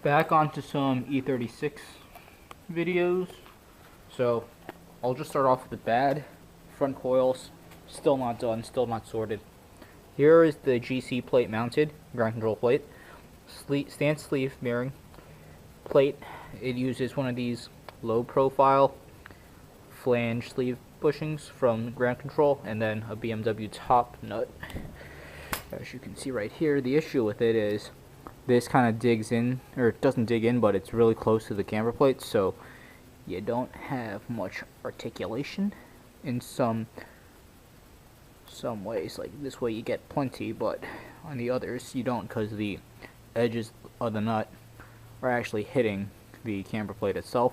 Back onto some E36 videos. So I'll just start off with the bad. Front coils, still not done, still not sorted. Here is the GC plate mounted, ground control plate. Stand sleeve bearing plate. It uses one of these low profile flange sleeve bushings from ground control, and then a BMW top nut. As you can see right here, the issue with it is this kind of digs in, or it doesn't dig in, but it's really close to the camber plate, so you don't have much articulation in some ways. Like this way you get plenty, but on the others you don't, because the edges of the nut are actually hitting the camber plate itself.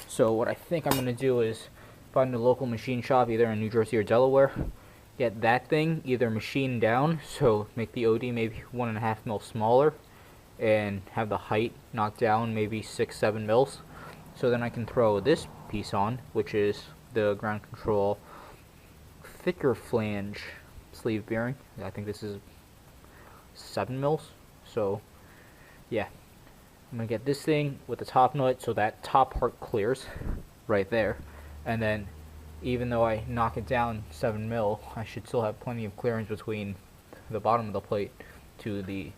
So what I think I'm going to do is find a local machine shop either in New Jersey or Delaware, get that thing either machined down, so make the OD maybe 1.5 mil smaller and have the height knocked down maybe 6-7 mils. So then I can throw this piece on, which is the ground control thicker flange sleeve bearing. I think this is 7 mils. So yeah, I'm gonna get this thing with the top nut so that top part clears right there, and then even though I knock it down 7 mil, I should still have plenty of clearance between the bottom of the plate to the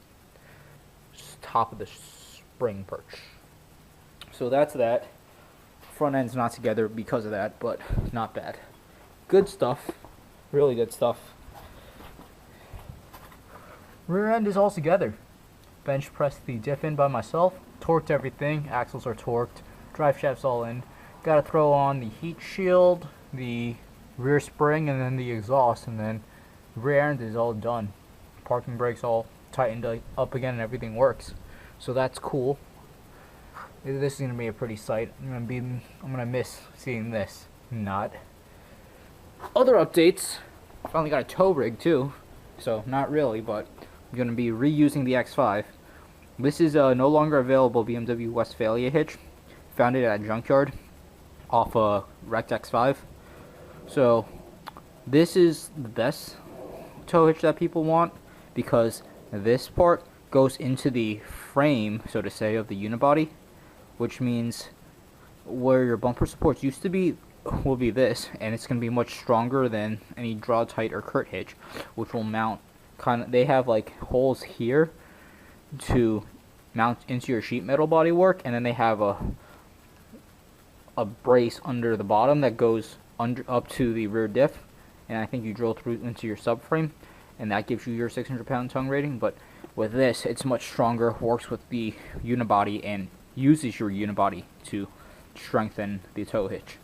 top of the spring perch. So that's that. Front end's not together because of that, but not bad. Good stuff. Really good stuff. Rear end is all together. Bench pressed the diff in by myself. Torqued everything. Axles are torqued. Drive shaft's all in. Gotta throw on the heat shield, the rear spring, and then the exhaust, and then rear end is all done. Parking brakes all tightened up again and everything works. So that's cool. This is gonna be a pretty sight. I'm gonna miss seeing this. Not. Other updates. Finally got a tow rig too. So not really, but I'm gonna be reusing the X5. This is a no longer available BMW Westphalia hitch. Found it at a junkyard off a wrecked X5. So this is the best tow hitch that people want, because this part goes into the frame, so to say, of the unibody, which means where your bumper supports used to be will be this, and it's going to be much stronger than any draw tight or curt hitch, which will mount they have like holes here to mount into your sheet metal bodywork, and then they have a brace under the bottom that goes up to the rear diff, and I think you drill through into your subframe, and that gives you your 600-pound tongue rating. But with this, it's much stronger, works with the unibody, and uses your unibody to strengthen the tow hitch.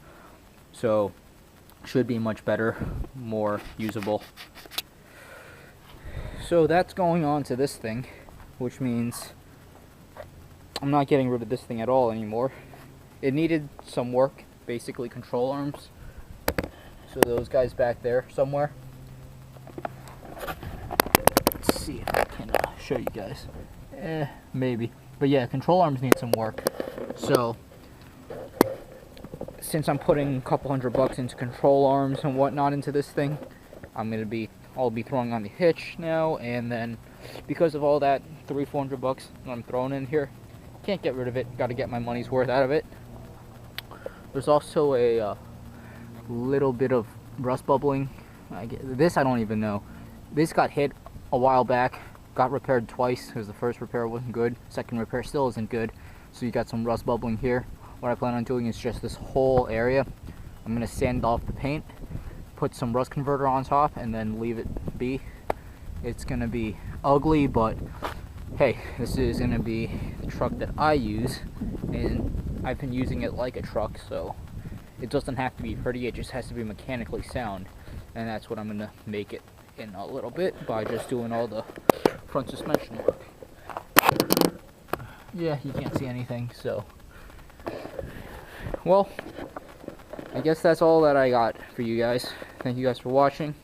So should be much better, more usable. So that's going on to this thing, which means I'm not getting rid of this thing at all anymore. It needed some work, basically control arms. So those guys back there somewhere. Let's see if I can show you guys. Maybe. But yeah, control arms need some work. So since I'm putting a couple $100 into control arms and whatnot into this thing, I'll be throwing on the hitch now, and then because of all that $300-400 that I'm throwing in here, can't get rid of it. Got to get my money's worth out of it. There's also a little bit of rust bubbling. This I don't even know. This got hit a while back, got repaired twice because the first repair wasn't good. Second repair still isn't good. So you got some rust bubbling here. What I plan on doing is just this whole area. I'm going to sand off the paint, put some rust converter on top, and then leave it be. It's going to be ugly, but hey, this is going to be the truck that I use, and I've been using it like a truck, so it doesn't have to be pretty, it just has to be mechanically sound, and that's what I'm going to make it in a little bit by just doing all the front suspension work. Yeah, you can't see anything, so well, I guess that's all that I got for you guys. Thank you guys for watching.